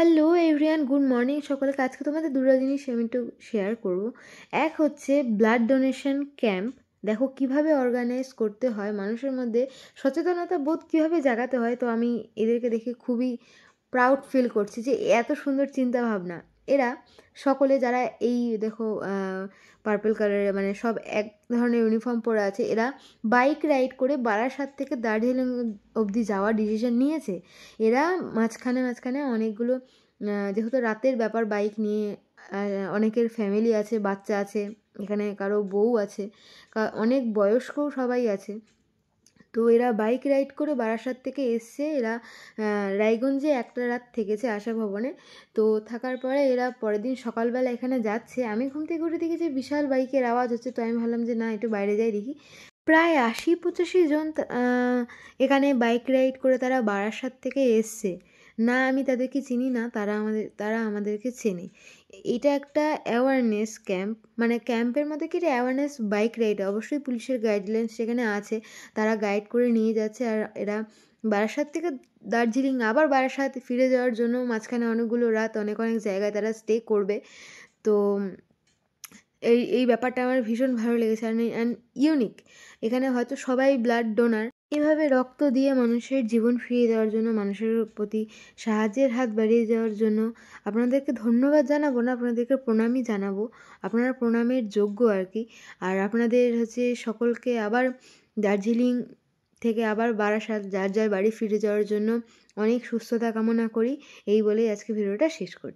Hello everyone, good morning সকলকে। আজকে তোমাদের দুটো জিনিস আমি একটু শেয়ার করব। এক হচ্ছে ব্লাড ডোনেশন ক্যাম্প। দেখো কিভাবে অর্গানাইজ করতে হয়, মানুষের মধ্যে সচেতনতা বোধ কীভাবে জাগাতে হয়। তো আমি এদেরকে দেখে খুবই প্রাউড ফিল করছি যে এত সুন্দর চিন্তা ভাবনা। এরা সকলে যারা এই দেখো পার্পল কালারের মানে সব এক ধরনের ইউনিফর্ম পরে আছে, এরা বাইক রাইড করে বারাসাত থেকে দার্জিলিং অবধি যাওয়ার ডিসিশন নিয়েছে। এরা মাঝখানে অনেকগুলো যেহেতু রাতের ব্যাপার, বাইক নিয়ে অনেকের ফ্যামিলি আছে, বাচ্চা আছে, এখানে কারো বউ আছে, অনেক বয়স্কও সবাই আছে। তো এরা বাইক রাইড করে বারাসাত থেকে এসছে। এরা রায়গঞ্জে একটা রাত থেকেছে আশা ভবনে। তো থাকার পরে এরা পরের দিন সকালবেলা এখানে যাচ্ছে। আমি ঘুম থেকে উঠে দেখি যে বিশাল বাইকের আওয়াজ হচ্ছে। তো আমি ভাবলাম যে না, একটু বাইরে যাই দেখি। প্রায় ৮০-৮৫ জন এখানে বাইক রাইড করে তারা বারাসাত থেকে এসছে। না আমি তাদেরকে চিনি না, তারা আমাদেরকে চেনে। এটা একটা অ্যাওয়ারনেস ক্যাম্প, মানে ক্যাম্পের মধ্যে কি অ্যাওয়ারনেস বাইক রাইড, অবশ্যই পুলিশের গাইডলাইন্স সেখানে আছে, তারা গাইড করে নিয়ে যাচ্ছে। আর এরা বারাসাত থেকে দার্জিলিং আবার বারাসাত ফিরে যাওয়ার জন্য মাঝখানে অনেকগুলো রাত অনেক জায়গায় তারা স্টে করবে। তো এই ব্যাপারটা আমার ভীষণ ভালো লেগেছে অ্যান্ড ইউনিক। এখানে হয়তো সবাই ব্লাড ডোনার। এভাবে রক্ত দিয়ে মানুষের জীবন ফিরিয়ে দেওয়ার জন্য, মানুষের প্রতি সাহায্যের হাত বাড়িয়ে দেওয়ার জন্য আপনাদেরকে ধন্যবাদ জানাবো না, আপনাদেরকে প্রণামই জানাবো। আপনারা প্রণামের যোগ্য আর কি। আর আপনাদের সকলকে আবার দার্জিলিং থেকে আবার বারাসাত যার যার বাড়ি ফিরে যাওয়ার জন্য অনেক সুস্থতা কামনা করি। এই বলেই আজকে ভিডিওটা শেষ করি।